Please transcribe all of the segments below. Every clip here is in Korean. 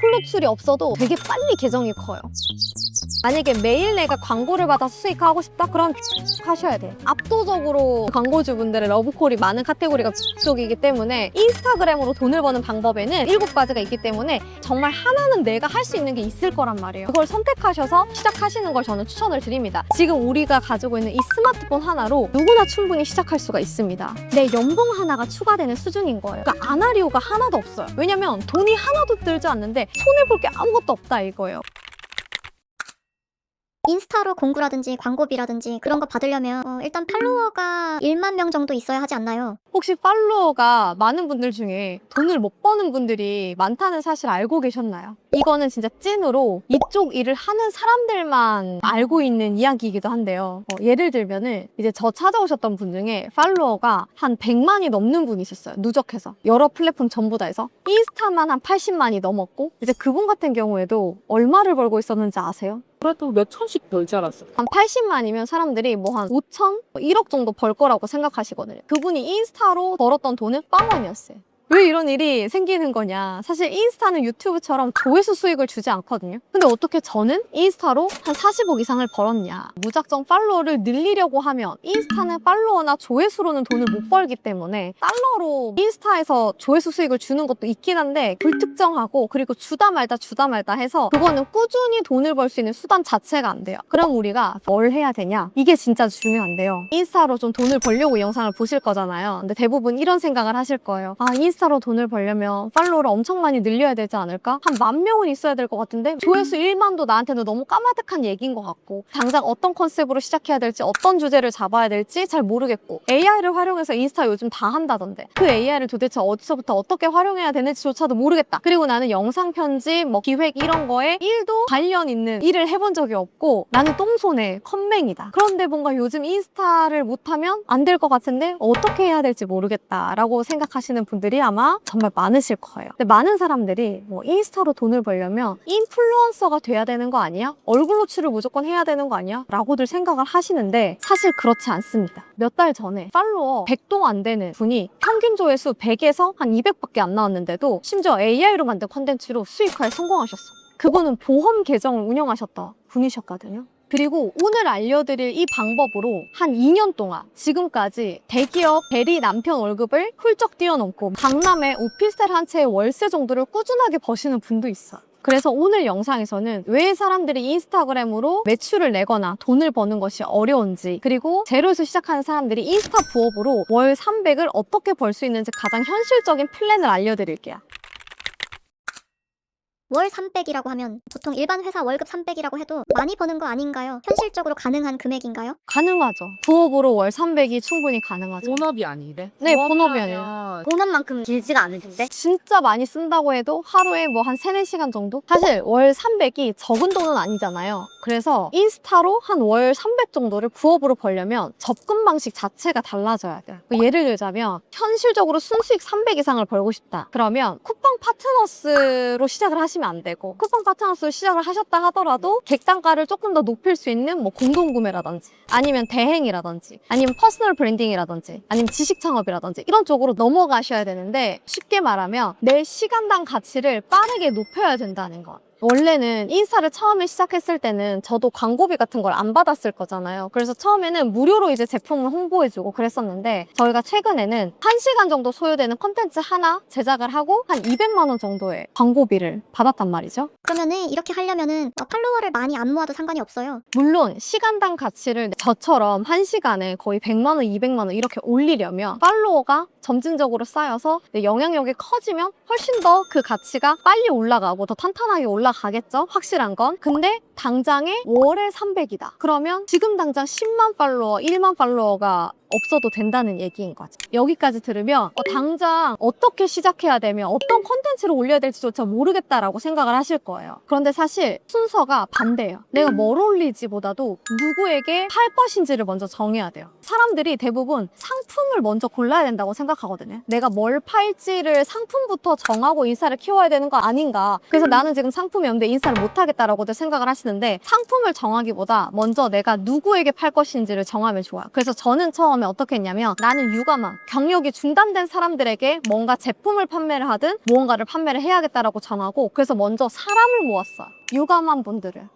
얼굴 노출이 없어도 되게 빨리 계정이 커요. 만약에 매일 내가 광고를 받아서 수익하고 싶다? 그럼 하셔야 돼. 압도적으로 광고주분들의 러브콜이 많은 카테고리가 쪽이기 때문에 인스타그램으로 돈을 버는 방법에는 7가지가 있기 때문에 정말 하나는 내가 할 수 있는 게 있을 거란 말이에요. 그걸 선택하셔서 시작하시는 걸 저는 추천을 드립니다. 지금 우리가 가지고 있는 이 스마트폰 하나로 누구나 충분히 시작할 수가 있습니다. 내 연봉 하나가 추가되는 수준인 거예요. 그러니까 안 할 이유가 하나도 없어요. 왜냐면 돈이 하나도 들지 않는데 손해볼 게 아무것도 없다 이거예요. 인스타로 공구라든지 광고비라든지 그런 거 받으려면 일단 팔로워가 1만 명 정도 있어야 하지 않나요? 혹시 팔로워가 많은 분들 중에 돈을 못 버는 분들이 많다는 사실 알고 계셨나요? 이거는 진짜 찐으로 이쪽 일을 하는 사람들만 알고 있는 이야기이기도 한데요. 예를 들면은 이제 저 찾아오셨던 분 중에 팔로워가 한 100만이 넘는 분이 있었어요. 누적해서. 여러 플랫폼 전부 다 해서. 인스타만 한 80만이 넘었고 이제 그분 같은 경우에도 얼마를 벌고 있었는지 아세요? 그래도 몇 천씩 벌지 않았어. 한 80만이면 사람들이 뭐 한 5천? 1억 정도 벌 거라고 생각하시거든요. 그분이 인스타로 벌었던 돈은 0원이었어요. 왜 이런 일이 생기는 거냐. 사실 인스타는 유튜브처럼 조회수 수익을 주지 않거든요. 근데 어떻게 저는 인스타로 한 40억 이상을 벌었냐. 무작정 팔로워를 늘리려고 하면 인스타는 팔로워나 조회수로는 돈을 못 벌기 때문에 달러로 인스타에서 조회수 수익을 주는 것도 있긴 한데 불특정하고 그리고 주다 말다 해서 그거는 꾸준히 돈을 벌 수 있는 수단 자체가 안 돼요. 그럼 우리가 뭘 해야 되냐? 이게 진짜 중요한데요. 인스타로 좀 돈을 벌려고 이 영상을 보실 거잖아요. 근데 대부분 이런 생각을 하실 거예요. 아, 인스타로 돈을 벌려면 팔로워를 엄청 많이 늘려야 되지 않을까? 한 10,000명은 있어야 될 것 같은데 조회수 1만도 나한테는 너무 까마득한 얘기인 것 같고 당장 어떤 컨셉으로 시작해야 될지 어떤 주제를 잡아야 될지 잘 모르겠고 AI를 활용해서 인스타 요즘 다 한다던데 그 AI를 도대체 어디서부터 어떻게 활용해야 되는지조차도 모르겠다. 그리고 나는 영상 편집, 뭐 기획 이런 거에 1도 관련 있는 일을 해본 적이 없고 나는 똥손에 컴맹이다. 그런데 뭔가 요즘 인스타를 못하면 안 될 것 같은데 어떻게 해야 될지 모르겠다라고 생각하시는 분들이 아마 정말 많으실 거예요. 근데 많은 사람들이 뭐 인스타로 돈을 벌려면 인플루언서가 돼야 되는 거 아니야? 얼굴 노출을 무조건 해야 되는 거 아니야? 라고들 생각을 하시는데 사실 그렇지 않습니다. 몇 달 전에 팔로워 100도 안 되는 분이 평균 조회수 100에서 한 200밖에 안 나왔는데도 심지어 AI로 만든 콘텐츠로 수익화에 성공하셨어. 그분은 보험 계정을 운영하셨던 분이셨거든요. 그리고 오늘 알려드릴 이 방법으로 한 2년 동안 지금까지 대기업 대리 남편 월급을 훌쩍 뛰어넘고 강남의 오피스텔 한 채의 월세 정도를 꾸준하게 버시는 분도 있어요. 그래서 오늘 영상에서는 왜 사람들이 인스타그램으로 매출을 내거나 돈을 버는 것이 어려운지 그리고 제로에서 시작하는 사람들이 인스타 부업으로 월 300을 어떻게 벌 수 있는지 가장 현실적인 플랜을 알려드릴게요. 월 300이라고 하면 보통 일반 회사 월급 300이라고 해도 많이 버는 거 아닌가요? 현실적으로 가능한 금액인가요? 가능하죠. 부업으로 월 300이 충분히 가능하죠. 본업이 아니래. 네, 본업이 아니야. 본업만큼 길지가 않으신데? 진짜 많이 쓴다고 해도 하루에 뭐 한 3, 4시간 정도? 사실 월 300이 적은 돈은 아니잖아요. 그래서 인스타로 한 월 300 정도를 부업으로 벌려면 접근 방식 자체가 달라져야 돼요. 예를 들자면 현실적으로 순수익 300 이상을 벌고 싶다. 그러면 쿠팡 파트너스로 시작을 하시면 안 되고 쿠팡 파트너스로 시작을 하셨다 하더라도 객단가를 조금 더 높일 수 있는 뭐 공동구매라든지 아니면 대행이라든지 아니면 퍼스널 브랜딩이라든지 아니면 지식 창업이라든지 이런 쪽으로 넘어가셔야 되는데 쉽게 말하면 내 시간당 가치를 빠르게 높여야 된다는 것. 원래는 인스타를 처음에 시작했을 때는 저도 광고비 같은 걸 안 받았을 거잖아요. 그래서 처음에는 무료로 이제 제품을 홍보해주고 그랬었는데 저희가 최근에는 1시간 정도 소요되는 콘텐츠 하나 제작을 하고 한 200만 원 정도의 광고비를 받았단 말이죠. 그러면은 이렇게 하려면은 팔로워를 많이 안 모아도 상관이 없어요. 물론 시간당 가치를 저처럼 1시간에 거의 100만 원, 200만 원 이렇게 올리려면 팔로워가 점진적으로 쌓여서 영향력이 커지면 훨씬 더 그 가치가 빨리 올라가고 더 탄탄하게 올라가겠죠? 확실한 건. 근데 당장에 월에 300이다. 그러면 지금 당장 10만 팔로워, 1만 팔로워가 없어도 된다는 얘기인 거죠. 여기까지 들으면 당장 어떻게 시작해야 되면 어떤 콘텐츠를 올려야 될지조차 모르겠다라고 생각을 하실 거예요. 그런데 사실 순서가 반대예요. 내가 뭘 올리지 보다도 누구에게 팔 것인지를 먼저 정해야 돼요. 사람들이 대부분 상품을 먼저 골라야 된다고 생각하거든요. 내가 뭘 팔지를 상품부터 정하고 인스타를 키워야 되는 거 아닌가. 그래서 나는 지금 상품이 없는데 인스타를 못하겠다라고들 생각을 하시는데 상품을 정하기보다 먼저 내가 누구에게 팔 것인지를 정하면 좋아요. 그래서 저는 처음에 다음에 어떻게 했냐면 나는 육아만 경력이 중단된 사람들에게 뭔가 제품을 판매를 하든 무언가를 판매를 해야겠다라고 정하고 그래서 먼저 사람을 모았어요. 육아만 분들을.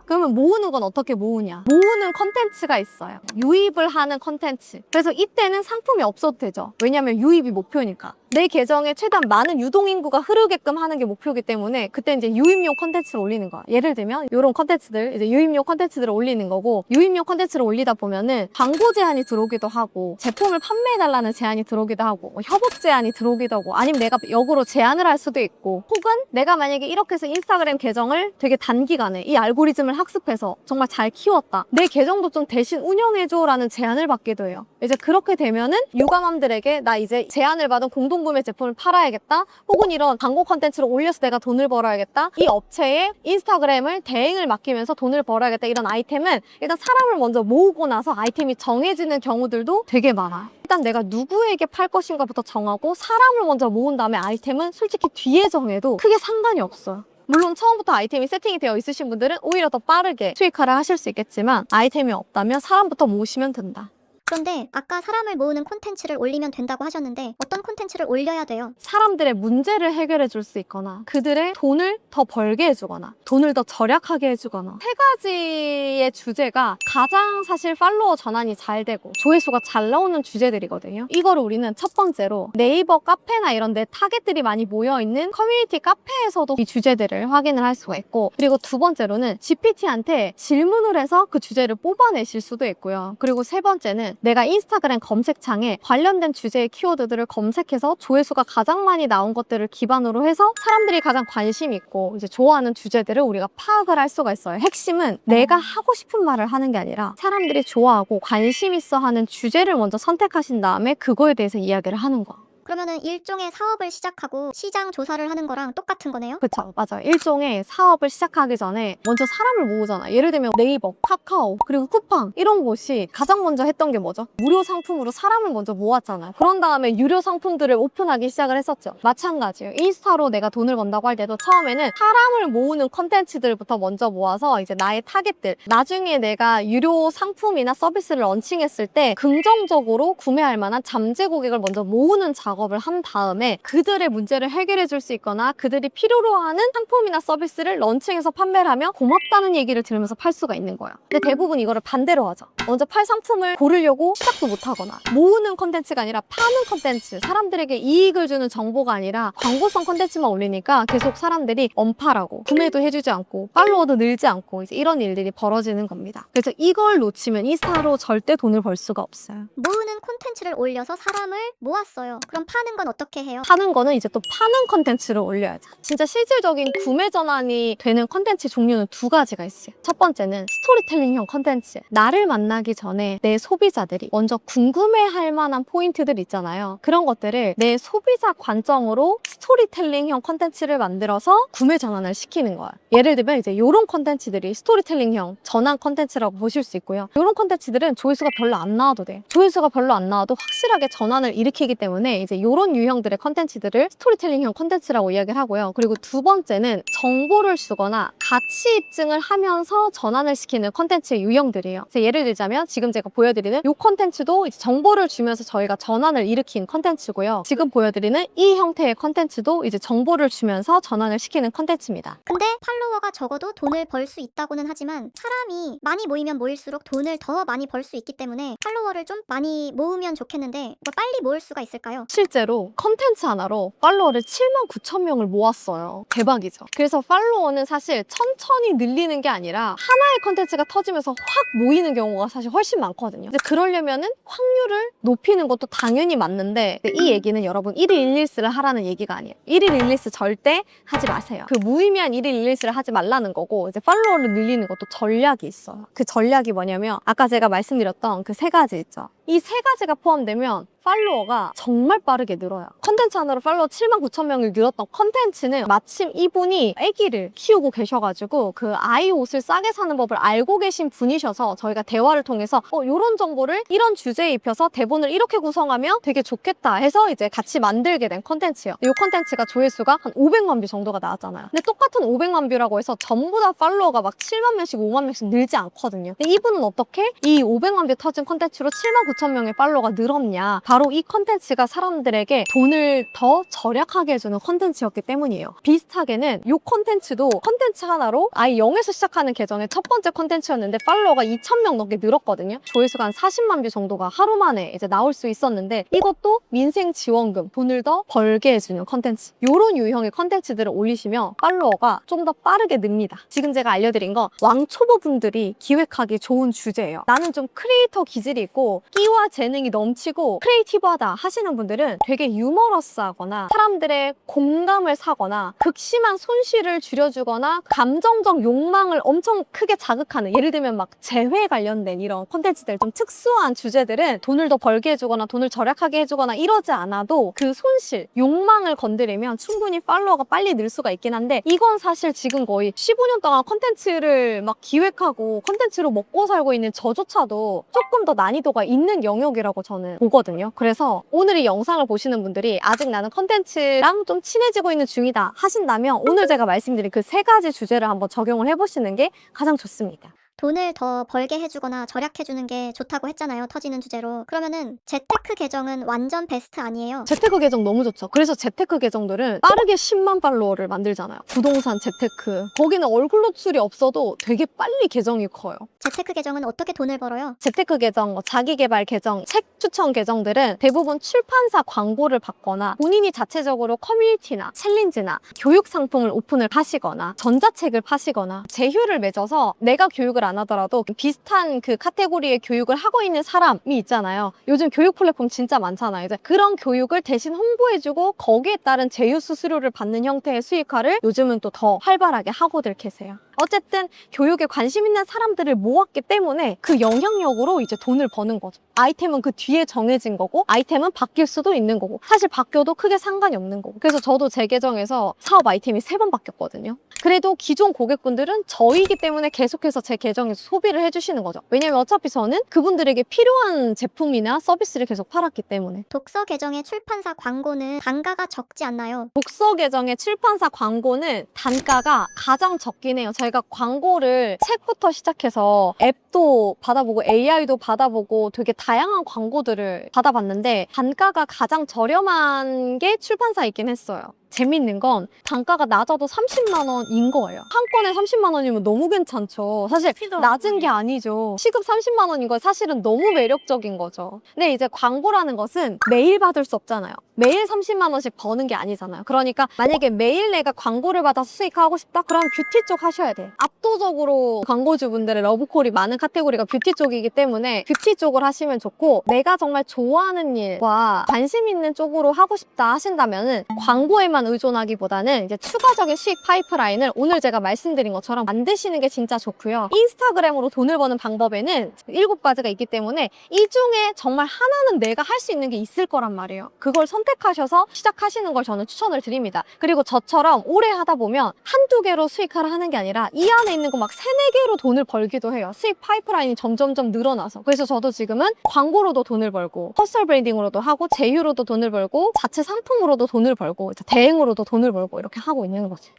그러면 모으는 건 어떻게 모으냐? 모으는 컨텐츠가 있어요. 유입을 하는 컨텐츠. 그래서 이때는 상품이 없어도 되죠. 왜냐면 유입이 목표니까. 내 계정에 최대한 많은 유동인구가 흐르게끔 하는 게 목표이기 때문에 그때 이제 유입용 컨텐츠를 올리는 거야. 예를 들면 이런 컨텐츠들, 이제 유입용 컨텐츠들을 올리는 거고 유입용 컨텐츠를 올리다 보면은 광고 제안이 들어오기도 하고 제품을 판매해달라는 제안이 들어오기도 하고 뭐 협업 제안이 들어오기도 하고 아니면 내가 역으로 제안을 할 수도 있고 혹은 내가 만약에 이렇게 해서 인스타그램 계정을 되게 단기간에 이 알고리즘을 학습해서 정말 잘 키웠다. 내 계정도 좀 대신 운영해줘라는 제안을 받기도 해요. 이제 그렇게 되면은 육아맘들에게 나 이제 제안을 받은 공동구매 제품을 팔아야겠다. 혹은 이런 광고 컨텐츠를 올려서 내가 돈을 벌어야겠다. 이 업체에 인스타그램을 대행을 맡기면서 돈을 벌어야겠다. 이런 아이템은 일단 사람을 먼저 모으고 나서 아이템이 정해지는 경우들도 되게 많아요. 일단 내가 누구에게 팔 것인가부터 정하고 사람을 먼저 모은 다음에 아이템은 솔직히 뒤에 정해도 크게 상관이 없어요. 물론 처음부터 아이템이 세팅이 되어 있으신 분들은 오히려 더 빠르게 수익화를 하실 수 있겠지만 아이템이 없다면 사람부터 모으시면 된다. 그런데 아까 사람을 모으는 콘텐츠를 올리면 된다고 하셨는데 어떤 콘텐츠를 올려야 돼요? 사람들의 문제를 해결해 줄 수 있거나 그들의 돈을 더 벌게 해주거나 돈을 더 절약하게 해주거나 세 가지의 주제가 가장 사실 팔로워 전환이 잘 되고 조회수가 잘 나오는 주제들이거든요. 이거를 우리는 첫 번째로 네이버 카페나 이런 데 타겟들이 많이 모여있는 커뮤니티 카페에서도 이 주제들을 확인을 할 수가 있고 그리고 두 번째로는 GPT한테 질문을 해서 그 주제를 뽑아내실 수도 있고요. 그리고 세 번째는 내가 인스타그램 검색창에 관련된 주제의 키워드들을 검색해서 조회수가 가장 많이 나온 것들을 기반으로 해서 사람들이 가장 관심 있고 이제 좋아하는 주제들을 우리가 파악을 할 수가 있어요. 핵심은 내가 하고 싶은 말을 하는 게 아니라 사람들이 좋아하고 관심 있어 하는 주제를 먼저 선택하신 다음에 그거에 대해서 이야기를 하는 거야. 그러면은 일종의 사업을 시작하고 시장 조사를 하는 거랑 똑같은 거네요? 그쵸, 맞아요. 일종의 사업을 시작하기 전에 먼저 사람을 모으잖아. 예를 들면 네이버, 카카오, 그리고 쿠팡 이런 곳이 가장 먼저 했던 게 뭐죠? 무료 상품으로 사람을 먼저 모았잖아요. 그런 다음에 유료 상품들을 오픈하기 시작을 했었죠. 마찬가지예요. 인스타로 내가 돈을 번다고 할 때도 처음에는 사람을 모으는 컨텐츠들부터 먼저 모아서 이제 나의 타겟들, 나중에 내가 유료 상품이나 서비스를 런칭했을 때 긍정적으로 구매할 만한 잠재 고객을 먼저 모으는 작업을 한 다음에 그들의 문제를 해결해 줄 수 있거나 그들이 필요로 하는 상품이나 서비스를 런칭해서 판매를 하면 고맙다는 얘기를 들으면서 팔 수가 있는 거예요. 근데 대부분 이거를 반대로 하죠. 먼저 팔 상품을 고르려고 시작도 못 하거나 모으는 컨텐츠가 아니라 파는 컨텐츠, 사람들에게 이익을 주는 정보가 아니라 광고성 컨텐츠만 올리니까 계속 사람들이 언팔하고 구매도 해주지 않고 팔로워도 늘지 않고 이제 이런 일들이 벌어지는 겁니다. 그래서 이걸 놓치면 인스타로 절대 돈을 벌 수가 없어요. 모으는 콘텐츠를 올려서 사람을 모았어요. 그럼 파는 건 어떻게 해요? 파는 거는 이제 또 파는 컨텐츠를 올려야죠. 진짜 실질적인 구매 전환이 되는 컨텐츠 종류는 두 가지가 있어요. 첫 번째는 스토리텔링형 컨텐츠. 나를 만나기 전에 내 소비자들이 먼저 궁금해할 만한 포인트들 있잖아요. 그런 것들을 내 소비자 관점으로 스토리텔링형 컨텐츠를 만들어서 구매 전환을 시키는 거예요. 예를 들면 이제 이런 컨텐츠들이 스토리텔링형 전환 컨텐츠라고 보실 수 있고요. 이런 컨텐츠들은 조회수가 별로 안 나와도 돼요. 조회수가 별로 안 나와도 확실하게 전환을 일으키기 때문에 이제 이런 유형들의 컨텐츠들을 스토리텔링형 컨텐츠라고 이야기를 하고요. 그리고 두 번째는 정보를 주거나 가치 입증을 하면서 전환을 시키는 컨텐츠의 유형들이에요. 예를 들자면 지금 제가 보여드리는 이 컨텐츠도 이제 정보를 주면서 저희가 전환을 일으킨 컨텐츠고요. 지금 보여드리는 이 형태의 컨텐츠도 이제 정보를 주면서 전환을 시키는 컨텐츠입니다. 근데 팔로워가 적어도 돈을 벌 수 있다고는 하지만 사람이 많이 모이면 모일수록 돈을 더 많이 벌 수 있기 때문에 팔로워를 좀 많이 모으면 좋겠는데 뭐 빨리 모을 수가 있을까요? 실제로 컨텐츠 하나로 팔로워를 79,000명을 모았어요. 대박이죠. 그래서 팔로워는 사실 천천히 늘리는 게 아니라 하나의 컨텐츠가 터지면서 확 모이는 경우가 사실 훨씬 많거든요. 근데 그러려면은 확률을 높이는 것도 당연히 맞는데 이 얘기는 여러분 1일 1일스를 하라는 얘기가 아니에요. 1일 1일스 절대 하지 마세요. 그 무의미한 1일 1일스를 하지 말라는 거고 이제 팔로워를 늘리는 것도 전략이 있어요. 그 전략이 뭐냐면 아까 제가 말씀드렸던 그 세 가지 있죠. 이 세 가지가 포함되면 팔로워가 정말 빠르게 늘어요. 컨텐츠 하나로 팔로워 79,000명을 늘었던 컨텐츠는 마침 이분이 아기를 키우고 계셔가지고 그 아이 옷을 싸게 사는 법을 알고 계신 분이셔서 저희가 대화를 통해서 이런 정보를 이런 주제에 입혀서 대본을 이렇게 구성하면 되게 좋겠다 해서 이제 같이 만들게 된 컨텐츠예요. 이 컨텐츠가 조회수가 한 500만 뷰 정도가 나왔잖아요. 근데 똑같은 500만 뷰라고 해서 전부 다 팔로워가 막 7만 명씩 5만 명씩 늘지 않거든요. 근데 이분은 어떻게 이 500만 뷰 터진 컨텐츠로 7만 9,000명의 팔로워가 늘었냐? 바로 이 컨텐츠가 사람들에게 돈을 더 절약하게 해주는 컨텐츠였기 때문이에요. 비슷하게는 이 컨텐츠도 컨텐츠 하나로 아예 0에서 시작하는 계정의 첫 번째 컨텐츠였는데 팔로워가 2,000명 넘게 늘었거든요. 조회수가 한 40만 뷰 정도가 하루 만에 이제 나올 수 있었는데 이것도 민생 지원금, 돈을 더 벌게 해주는 컨텐츠. 이런 유형의 컨텐츠들을 올리시면 팔로워가 좀 더 빠르게 늡니다. 지금 제가 알려드린 거 왕초보분들이 기획하기 좋은 주제예요. 나는 좀 크리에이터 기질이 있고 끼와 재능이 넘치고 크리에이티브하다 하시는 분들은 되게 유머러스하거나 사람들의 공감을 사거나 극심한 손실을 줄여주거나 감정적 욕망을 엄청 크게 자극하는, 예를 들면 막 재회 관련된 이런 콘텐츠들, 좀 특수한 주제들은 돈을 더 벌게 해주거나 돈을 절약하게 해주거나 이러지 않아도 그 손실, 욕망을 건드리면 충분히 팔로워가 빨리 늘 수가 있긴 한데, 이건 사실 지금 거의 15년 동안 콘텐츠를 막 기획하고 콘텐츠로 먹고 살고 있는 저조차도 조금 더 난이도가 있는 영역이라고 저는 보거든요. 그래서 오늘 이 영상을 보시는 분들이 아직 나는 콘텐츠랑 좀 친해지고 있는 중이다 하신다면 오늘 제가 말씀드린 그 3가지 주제를 한번 적용을 해보시는 게 가장 좋습니다. 돈을 더 벌게 해주거나 절약해주는 게 좋다고 했잖아요. 터지는 주제로. 그러면은 재테크 계정은 완전 베스트 아니에요? 재테크 계정 너무 좋죠. 그래서 재테크 계정들은 빠르게 10만 팔로워를 만들잖아요. 부동산, 재테크. 거기는 얼굴 노출이 없어도 되게 빨리 계정이 커요. 재테크 계정은 어떻게 돈을 벌어요? 재테크 계정, 자기개발 계정, 책 추천 계정들은 대부분 출판사 광고를 받거나 본인이 자체적으로 커뮤니티나 챌린지나 교육 상품을 오픈을 하시거나 전자책을 파시거나 제휴를 맺어서 내가 교육을 안 하더라도 비슷한 그 카테고리의 교육을 하고 있는 사람이 있잖아요. 요즘 교육 플랫폼 진짜 많잖아요. 이제 그런 교육을 대신 홍보해주고 거기에 따른 제휴 수수료를 받는 형태의 수익화를 요즘은 또 더 활발하게 하고들 계세요. 어쨌든 교육에 관심 있는 사람들을 모았기 때문에 그 영향력으로 이제 돈을 버는 거죠. 아이템은 그 뒤에 정해진 거고 아이템은 바뀔 수도 있는 거고 사실 바뀌어도 크게 상관이 없는 거고. 그래서 저도 제 계정에서 사업 아이템이 3번 바뀌었거든요. 그래도 기존 고객분들은 저이기 때문에 계속해서 제 계정에서 소비를 해주시는 거죠. 왜냐면 어차피 저는 그분들에게 필요한 제품이나 서비스를 계속 팔았기 때문에. 독서 계정의 출판사 광고는 단가가 적지 않나요? 독서 계정의 출판사 광고는 단가가 가장 적긴 해요. 저희가 광고를 책부터 시작해서 앱도 받아보고 AI도 받아보고 되게 다양한 광고들을 받아봤는데 단가가 가장 저렴한 게 출판사이긴 했어요. 재밌는 건 단가가 낮아도 30만 원인 거예요. 한 권에 30만 원이면 너무 괜찮죠. 사실 낮은 게 아니죠. 시급 30만 원인 건 사실은 너무 매력적인 거죠. 근데 이제 광고라는 것은 매일 받을 수 없잖아요. 매일 30만 원씩 버는 게 아니잖아요. 그러니까 만약에 매일 내가 광고를 받아서 수익화하고 싶다? 그럼 뷰티 쪽 하셔야 돼. 압도적으로 광고주분들의 러브콜이 많은 카테고리가 뷰티 쪽이기 때문에 뷰티 쪽을 하시면 좋고, 내가 정말 좋아하는 일과 관심 있는 쪽으로 하고 싶다 하신다면은 광고에만 의존하기보다는 이제 추가적인 수익 파이프라인을 오늘 제가 말씀드린 것처럼 만드시는 게 진짜 좋고요. 인스타그램으로 돈을 버는 방법에는 7가지가 있기 때문에 이 중에 정말 하나는 내가 할 수 있는 게 있을 거란 말이에요. 그걸 선택하셔서 시작하시는 걸 저는 추천을 드립니다. 그리고 저처럼 오래 하다 보면 한두 개로 수익화를 하는 게 아니라 이 안에 있는 거 막 3-4개로 돈을 벌기도 해요. 수익 파이프라인이 점점점 늘어나서. 그래서 저도 지금은 광고로도 돈을 벌고 퍼스널 브랜딩으로도 하고 제휴로도 돈을 벌고 자체 상품으로도 돈을 벌고 대행으로도 돈을 벌고 이렇게 하고 있는 거지.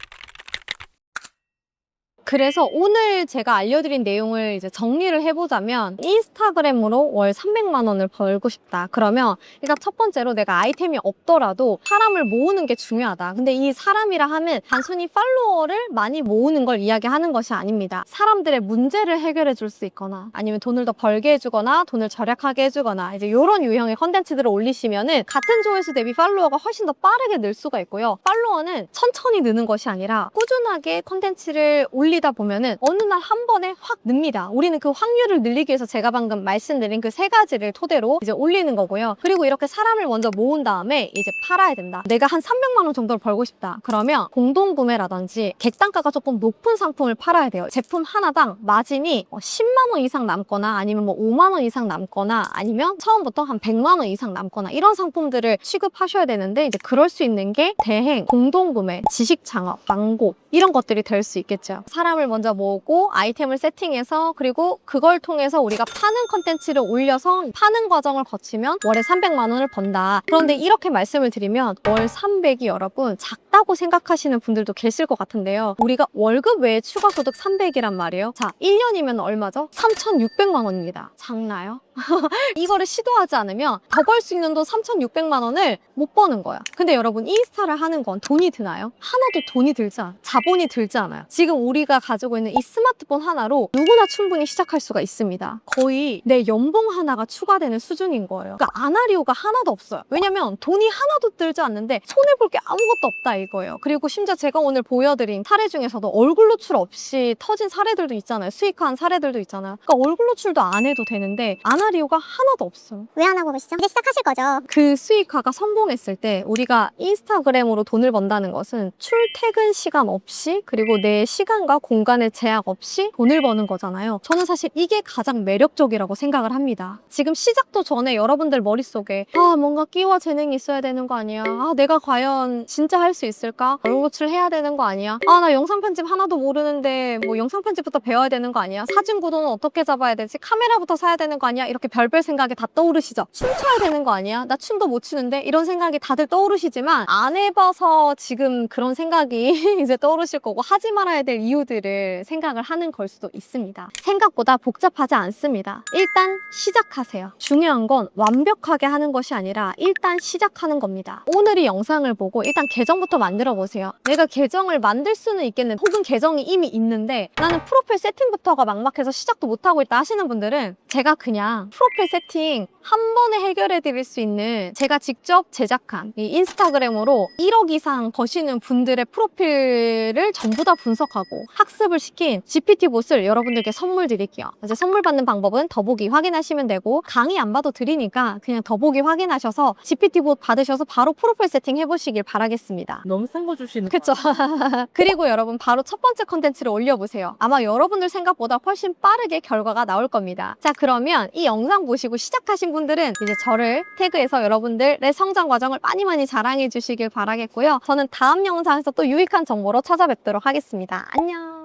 그래서 오늘 제가 알려드린 내용을 이제 정리를 해보자면, 인스타그램으로 월 300만 원을 벌고 싶다. 그러면 일단 첫 번째로 내가 아이템이 없더라도 사람을 모으는 게 중요하다. 근데 이 사람이라 하면 단순히 팔로워를 많이 모으는 걸 이야기하는 것이 아닙니다. 사람들의 문제를 해결해 줄 수 있거나 아니면 돈을 더 벌게 해주거나 돈을 절약하게 해주거나 이제 이런 유형의 컨텐츠들을 올리시면은 같은 조회수 대비 팔로워가 훨씬 더 빠르게 늘 수가 있고요. 팔로워는 천천히 느는 것이 아니라 꾸준하게 컨텐츠를 올리다 보면은 어느 날 한 번에 확 늡니다. 우리는 그 확률을 늘리기 위해서 제가 방금 말씀드린 그 3가지를 토대로 이제 올리는 거고요. 그리고 이렇게 사람을 먼저 모은 다음에 이제 팔아야 된다. 내가 한 300만 원 정도를 벌고 싶다. 그러면 공동구매라든지 객단가가 조금 높은 상품을 팔아야 돼요. 제품 하나당 마진이 10만 원 이상 남거나 아니면 뭐 5만 원 이상 남거나 아니면 처음부터 한 100만 원 이상 남거나 이런 상품들을 취급하셔야 되는데, 이제 그럴 수 있는 게 대행, 공동구매, 지식창업, 망고 이런 것들이 될 수 있겠죠. 사람을 먼저 모으고 아이템을 세팅해서 그리고 그걸 통해서 우리가 파는 컨텐츠를 올려서 파는 과정을 거치면 월에 300만 원을 번다. 그런데 이렇게 말씀을 드리면 월 300이 여러분 작다고 생각하시는 분들도 계실 것 같은데요. 우리가 월급 외에 추가소득 300이란 말이에요. 자, 1년이면 얼마죠? 3,600만 원입니다. 작나요? 이거를 시도하지 않으면 더 벌 수 있는 돈 3,600만 원을 못 버는 거야. 근데 여러분 인스타를 하는 건 돈이 드나요? 하나도 돈이 들지 않아. 자본이 들지 않아요. 지금 우리가 가지고 있는 이 스마트폰 하나로 누구나 충분히 시작할 수가 있습니다. 거의 내 연봉 하나가 추가되는 수준인 거예요. 그러니까 안 할 이유가 하나도 없어요. 왜냐면 돈이 하나도 들지 않는데 손해볼 게 아무것도 없다 이거예요. 그리고 심지어 제가 오늘 보여드린 사례 중에서도 얼굴 노출 없이 터진 사례들도 있잖아요. 수익한 사례들도 있잖아요. 그러니까 얼굴 노출도 안 해도 되는데 안 할 이유가 하나도 없어요. 왜 안 하고 계시죠? 이제 시작하실 거죠? 그 수익화가 성공했을 때 우리가 인스타그램으로 돈을 번다는 것은 출퇴근 시간 없이 그리고 내 시간과 공간의 제약 없이 돈을 버는 거잖아요. 저는 사실 이게 가장 매력적이라고 생각을 합니다. 지금 시작도 전에 여러분들 머릿속에 뭔가 끼와 재능이 있어야 되는 거 아니야? 내가 과연 진짜 할 수 있을까? 얼굴 노출 해야 되는 거 아니야? 나 영상 편집 하나도 모르는데 뭐 영상 편집부터 배워야 되는 거 아니야? 사진 구도는 어떻게 잡아야 되지? 카메라부터 사야 되는 거 아니야? 이렇게 별별 생각이 다 떠오르시죠? 춤춰야 되는 거 아니야? 나 춤도 못 추는데? 이런 생각이 다들 떠오르시지만 안 해봐서 지금 그런 생각이 이제 떠오르실 거고 하지 말아야 될 이유들을 생각을 하는 걸 수도 있습니다. 생각보다 복잡하지 않습니다. 일단 시작하세요. 중요한 건 완벽하게 하는 것이 아니라 일단 시작하는 겁니다. 오늘 이 영상을 보고 일단 계정부터 만들어 보세요. 내가 계정을 만들 수는 있겠는데 혹은 계정이 이미 있는데 나는 프로필 세팅부터가 막막해서 시작도 못하고 있다 하시는 분들은 제가 그냥 프로필 세팅 한 번에 해결해 드릴 수 있는 제가 직접 제작한 이 인스타그램으로 1억 이상 버시는 분들의 프로필을 전부 다 분석하고 학습을 시킨 GPT봇을 여러분들께 선물 드릴게요. 이제 선물 받는 방법은 더보기 확인하시면 되고 강의 안 봐도 드리니까 그냥 더보기 확인하셔서 GPT봇 받으셔서 바로 프로필 세팅 해보시길 바라겠습니다. 너무 센 거 주시는 그쵸? 그리고 여러분 바로 첫 번째 컨텐츠를 올려보세요. 아마 여러분들 생각보다 훨씬 빠르게 결과가 나올 겁니다. 자, 그러면 이 영상 보시고 시작하신 분들은 이제 저를 태그해서 여러분들의 성장 과정을 많이 자랑해 주시길 바라겠고요. 저는 다음 영상에서 또 유익한 정보로 찾아뵙도록 하겠습니다. 안녕!